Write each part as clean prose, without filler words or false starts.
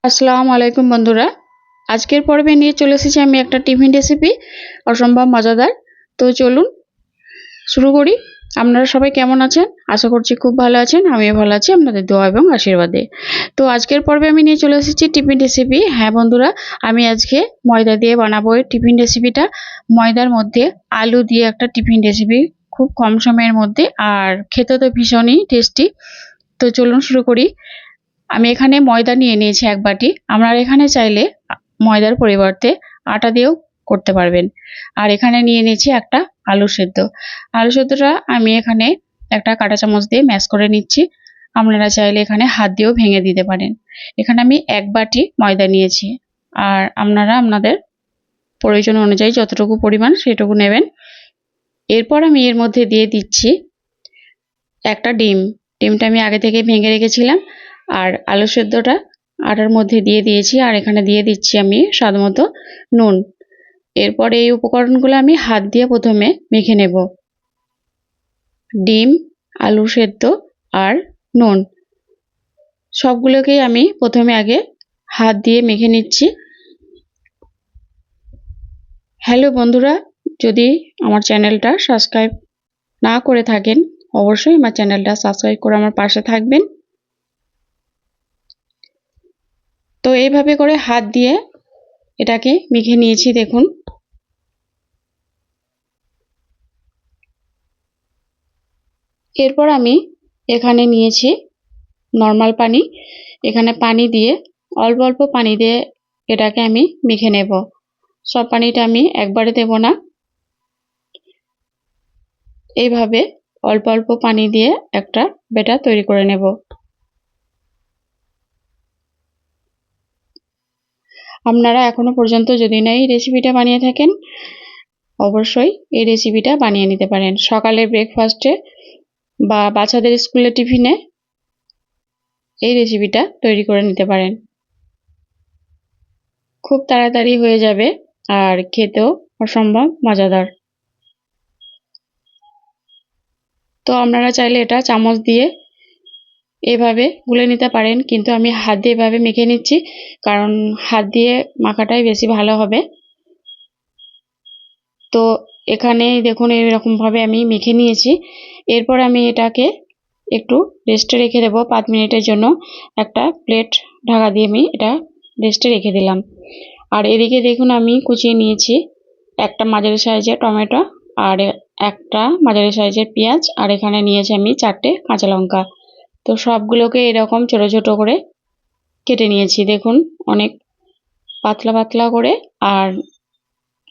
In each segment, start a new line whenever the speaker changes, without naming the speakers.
আসসালামু আলাইকুম বন্ধুরা। আজকের পর্বে নিয়ে চলে এসেছি আমি একটা টিফিন রেসিপি, অসম্ভব মজাদার। তো চলুন শুরু করি। আপনারা সবাই কেমন আছেন? আশা করছি খুব ভালো আছেন। আমিও ভালো আছি আপনাদের দোয়া এবং আশীর্বাদে। তো আজকের পর্বে আমি নিয়ে চলে এসেছি টিফিন রেসিপি। হ্যাঁ বন্ধুরা, আমি আজকে ময়দা দিয়ে বানাবো এই টিফিন রেসিপিটা। ময়দার মধ্যে আলু দিয়ে একটা টিফিন রেসিপি, খুব কম সময়ের মধ্যে, আর খেতে তো ভীষণই টেস্টি। তো চলুন শুরু করি। আমি এখানে ময়দা নিয়ে নিয়েছি 1 বাটি। আপনারা এখানে চাইলে ময়দার পরিবর্তে আটা দিয়েও করতে পারবেন। আর এখানে নিয়ে নিয়েছি একটা আলু সেদ্ধ। আলু সেদ্ধটা আমি এখানে একটা কাঁটা চামচ দিয়ে ম্যাশ করে নিচ্ছি। আপনারা চাইলে এখানে হাত দিয়েও ভেঙে দিতে পারেন। এখানে আমি 1 বাটি ময়দা নিয়েছি, আর আপনারা আপনাদের প্রয়োজন অনুযায়ী যতটুকু পরিমাণ সেটুকু নেবেন। এরপর আমি এর মধ্যে দিয়ে দিচ্ছি একটা ডিম। ডিমটা আমি আগে থেকে ভেঙে রেখেছিলাম। আর আলু সেদ্ধটা আটার মধ্যে দিয়ে দিয়েছি, আর এখানে দিয়ে দিচ্ছি আমি স্বাদ মতো নুন। এরপর এই উপকরণগুলো আমি হাত দিয়ে প্রথমে মেখে নেব। ডিম, আলু সেদ্ধ আর নুন সবগুলোকেই আমি প্রথমে আগে হাত দিয়ে মেখে নিচ্ছি। হ্যালো বন্ধুরা, যদি আমার চ্যানেলটা সাবস্ক্রাইব না করে থাকেন অবশ্যই আমার চ্যানেলটা সাবস্ক্রাইব করে আমার পাশে থাকবেন। তো এইভাবে করে হাত দিয়ে এটাকে মেখে নিয়েছি দেখুন। এরপর আমি এখানে নিয়েছি নর্মাল পানি। এখানে পানি দিয়ে অল্প অল্প পানি দিয়ে এটাকে আমি মেখে নেব। সব পানিটা আমি একবারে দেব না, এইভাবে অল্প অল্প পানি দিয়ে একটা ব্যাটার তৈরি করে নেব। আপনারা এখনো পর্যন্ত যদি না এই রেসিপিটা বানিয়ে থাকেন অবশ্যই এই রেসিপিটা বানিয়ে নিতে পারেন। সকালে ব্রেকফাস্টে বা বাচ্চাদের স্কুলে টিফিনে এই রেসিপিটা তৈরি করে নিতে পারেন। খুব তাড়াতাড়ি হয়ে যাবে আর খেতেও অসম্ভব মজাদার। তো আপনারা চাইলে এটা চামচ দিয়ে এভাবে গুলে নিতে পারেন, কিন্তু আমি হাত দিয়ে এভাবে মেখে নিচ্ছি, কারণ হাত দিয়ে মাখাটাই বেশি ভালো হবে। তো এখানে দেখুন এরকম ভাবে আমি মেখে নিয়েছি। এরপর আমি এটাকে একটু রেস্টে রেখে দেবো 5 মিনিটের জন্য। একটা প্লেট ঢাকা দিয়ে আমি এটা রেস্টে রেখে দিলাম। আর এদিকে দেখুন আমি কুচিয়ে নিয়েছি একটা মাঝারি সাইজের টমেটো, আর একটা মাঝারি সাইজের পেঁয়াজ, আর এখানে নিয়েছি আমি 4টে কাঁচা লঙ্কা। তো সবগুলোকে এরকম ছোট ছোট করে কেটে নিয়েছি দেখুন, অনেক পাতলা পাতলা করে আর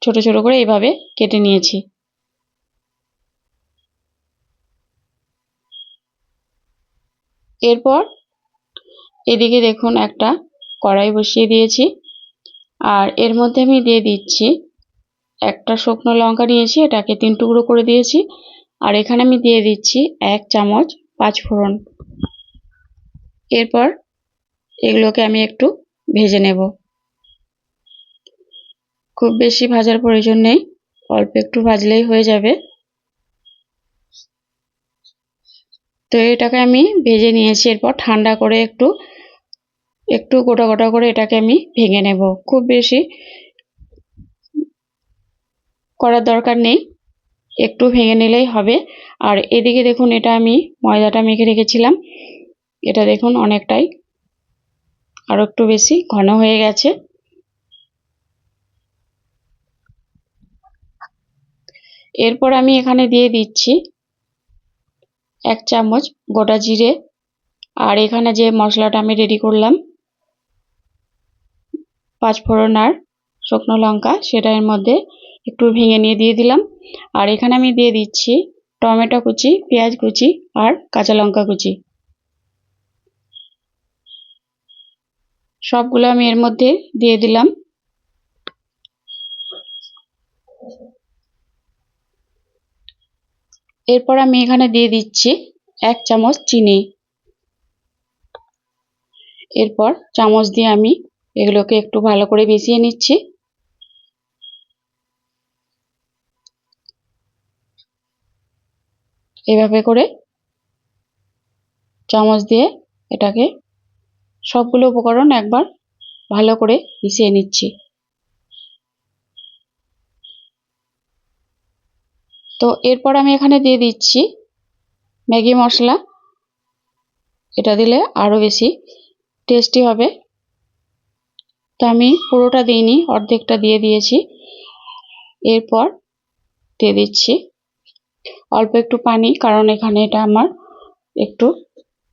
ছোট ছোট করে এইভাবে কেটে নিয়েছি। এরপর এদিকে দেখুন একটা কড়াই বসিয়ে দিয়েছি, আর এর মধ্যে আমি দিয়ে দিচ্ছি একটা শুকনো লঙ্কা নিয়েছি, এটাকে 3 টুকরো করে দিয়েছি। আর এখানে আমি দিয়ে দিচ্ছি 1 চামচ 5 ফোড়ন। এরপর এগুলোকে আমি একটু ভেজে নেব। খুব বেশি ভাজার প্রয়োজন নেই, অল্প একটু ভাজলেই হয়ে যাবে। তো এটাকে আমি ভেজে নিয়েছি। এরপর ঠান্ডা করে একটু একটু গোটা গোটা করে এটাকে আমি ভেঙে নেব। খুব বেশি করার দরকার নেই, একটু ভেঙে নিলেই হবে। আর এদিকে দেখুন এটা আমি ময়দাটা মেখে রেখেছিলাম, এটা দেখুন অনেকটাই আরো একটু বেশি ঘন হয়ে গেছে। এরপর আমি এখানে দিয়ে দিচ্ছি 1 চামচ গোটা জিরে, আর এখানে যে মশলাটা আমি রেডি করলাম 5 ফোড়ন আর শুকনো লঙ্কা, সেটা এর মধ্যে একটু ভেঙে নিয়ে দিয়ে দিলাম। আর এখানে আমি দিয়ে দিচ্ছি টমেটো কুচি, পেঁয়াজ কুচি আর কাঁচা লঙ্কা কুচি। সবগুলো আমি এর মধ্যে দিয়ে দিলাম। এরপর আমি এখানে দিয়ে দিচ্ছি 1 চামচ চিনি। এরপর চামচ দিয়ে আমি এগুলোকে একটু ভালো করে মিশিয়ে নিচ্ছি। এভাবে করে চামচ দিয়ে এটাকে সবগুলো উপকরণ একবার ভালো করে মিশিয়ে নিচ্ছি। তো এরপর আমি এখানে দিয়ে দিচ্ছি ম্যাগি মশলা। এটা দিলে আরো বেশি টেস্টি হবে। তো আমি পুরোটা দিইনি, অর্ধেকটা দিয়ে দিয়েছি। এরপর দিয়ে দিচ্ছি অল্প একটু পানি, কারণ এখানে এটা আমার একটু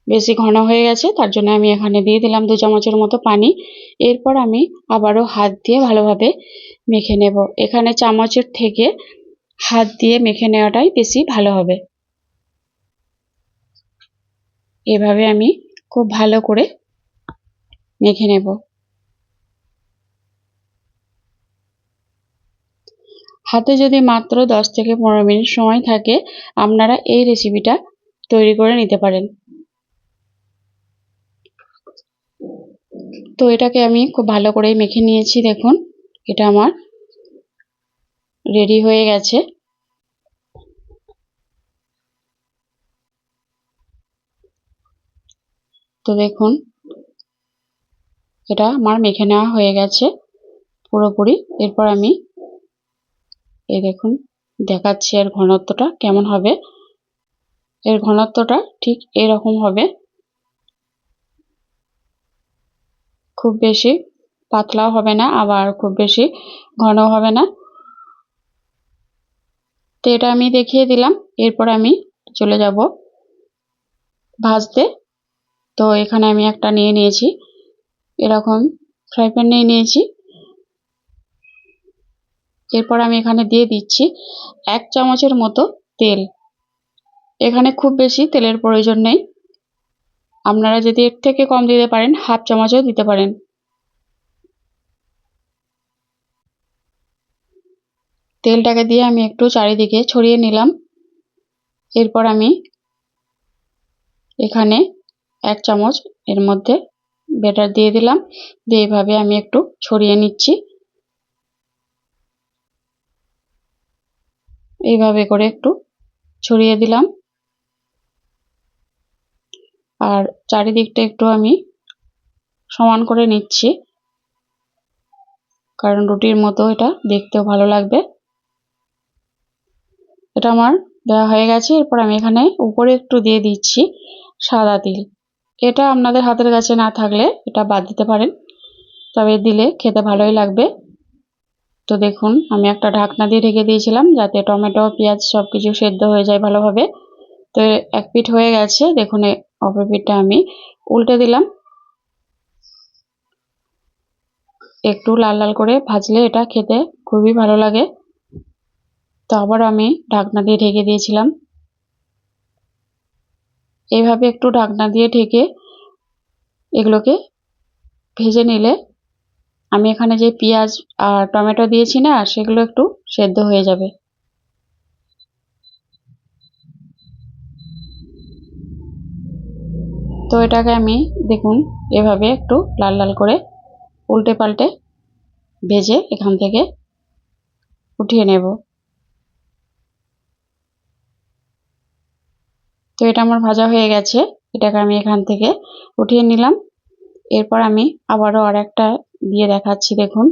বেশি ঘন হয়ে গেছে, তার জন্য আমি এখানে দিয়ে দিলাম 2 চামচের মতো পানি। এরপর আমি আবারও হাত দিয়ে ভালোভাবে মেখে নেব। এখানে চামচের থেকে হাত দিয়ে মেখে নেওয়াটাই বেশি ভালো হবে। এভাবে আমি খুব ভালো করে মেখে নেব। হাতে যদি মাত্র 10 থেকে 15 মিনিট সময় থাকে, আপনারা এই রেসিপিটা তৈরি করে নিতে পারেন। তো এটাকে আমি খুব ভালো করে মেখে নিয়েছি। দেখুন এটা আমার রেডি হয়ে গেছে। তো দেখুন এটা আমার মেখে নেওয়া হয়ে গেছে পুরোপুরি। এরপর আমি এই দেখুন দেখাচ্ছি এর ঘনত্বটা কেমন হবে। এর ঘনত্বটা ঠিক এরকম হবে, খুব বেশি পাতলাও হবে না, আবার খুব বেশি ঘন হবে না। তো এটা আমি দেখিয়ে দিলাম। এরপর আমি চলে যাব ভাজতে। তো এখানে আমি একটা নিয়ে নিয়েছি, এরকম ফ্রাই প্যান নিয়েছি। এরপর আমি এখানে দিয়ে দিচ্ছি 1 চামচের মতো তেল। এখানে খুব বেশি তেলের প্রয়োজন নেই, আপনারা যদি এর থেকে কম দিতে পারেন হাফ চামচও দিতে পারেন। তেলটাকে দিয়ে আমি একটু চারিদিকে ছড়িয়ে নিলাম। এরপর আমি এখানে 1 চামচ এর মধ্যে ব্যাটার দিয়ে দিলাম, দিয়ে এইভাবে আমি একটু ছড়িয়ে নিচ্ছি। এইভাবে করে একটু ছড়িয়ে দিলাম, আর চারিদিকটা একটু আমি সমান করে নিচ্ছি, কারণ রুটির মতো এটা দেখতেও ভালো লাগবে। এটা আমার দেওয়া হয়ে গেছে। এরপর আমি এখানে উপরে একটু দিয়ে দিচ্ছি সাদা তিল। এটা আপনাদের হাতের কাছে না থাকলে এটা বাদ দিতে পারেন, তবে দিলে খেতে ভালোই লাগবে। তো দেখুন আমি একটা ঢাকনা দিয়ে ঢেকে দিয়েছিলাম যাতে টমেটো পেঁয়াজ সবকিছু সেদ্ধ হয়ে যায় ভালোভাবে। তো এক পিঠ হয়ে গেছে, দেখুন অপর পিঠটা আমি উল্টে দিলাম। একটু লাল লাল করে ভাজলে এটা খেতে খুবই ভালো লাগে। তো আবার আমি ঢাকনা দিয়ে ঢেকে দিয়েছিলাম। এইভাবে একটু ঢাকনা দিয়ে ঢেকে এগুলোকে ভেজে নিলে আমি এখানে যে পেঁয়াজ আর টমেটো দিয়েছি না, সেগুলো একটু সেদ্ধ হয়ে যাবে। তো এটাকে আমি দেখুন এভাবে একটু লাল লাল করে উল্টে পাল্টে ভেজে এখান থেকে উঠিয়ে নেব। তো এটা আমার ভাজা হয়ে গেছে, এটাকে আমি এখান থেকে উঠিয়ে নিলাম। এরপর আমি আবারও আরেকটা দিয়ে দেখাচ্ছি। দেখুন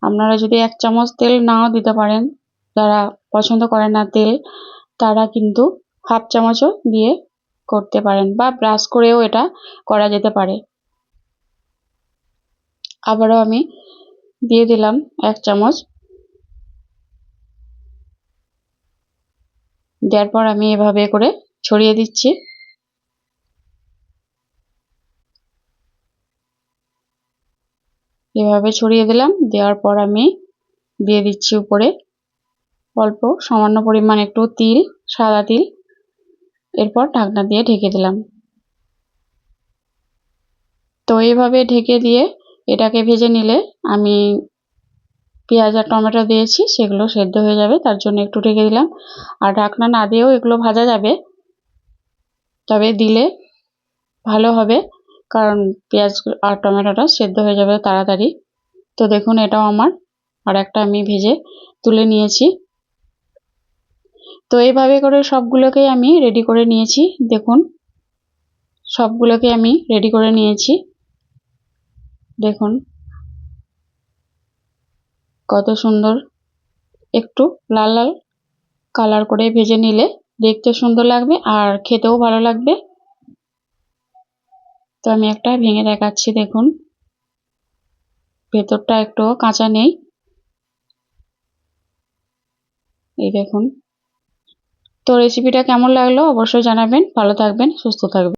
আপনারা যদি 1 চামচ তেল নাও দিতে পারেন, যারা পছন্দ করেন না তেল, তারা কিন্তু হাফ চামচও দিয়ে করতে পারেন, বা ব্রাশ করেও এটা করা যেতে পারে। আবারও আমি দিয়ে দিলাম 1 চামচ। দেওয়ার পর আমি এভাবে করে ছড়িয়ে দিচ্ছি। এভাবে ছড়িয়ে দিলাম। দেওয়ার পর আমি দিয়ে দিচ্ছি উপরে অল্প সামান্য পরিমাণ একটু তিল, সাদা তিল। এরপর ঢাকনা দিয়ে ঢেকে দিলাম। তো এইভাবে ঢেকে দিয়ে এটাকে ভেজে নিলে আমি পেঁয়াজ আর টমেটো দিয়েছি সেগুলো সেদ্ধ হয়ে যাবে, তার জন্য একটু ঢেকে দিলাম। আর ঢাকনা না দিয়েও এগুলো ভাজা যাবে, তবে দিলে ভালো হবে, কারণ পেঁয়াজ আর টমেটোটা সেদ্ধ হয়ে যাবে তাড়াতাড়ি। তো দেখুন এটাও আমার আর একটা আমি ভেজে তুলে নিয়েছি। তো এইভাবে করে সবগুলোকেই আমি রেডি করে নিয়েছি। দেখুন সবগুলোকে আমি রেডি করে নিয়েছি। দেখুন কত সুন্দর, একটু লাল লাল কালার করে ভেজে নিলে দেখতে সুন্দর লাগবে আর খেতেও ভালো লাগবে। তো আমি একটা ভেঙে দেখাচ্ছি। দেখুন ভেতরটা একটু কাঁচা নেই। এই দেখুন। তো রেসিপিটা কেমন লাগলো অবশ্যই জানাবেন। ভালো থাকবেন, সুস্থ থাকবেন।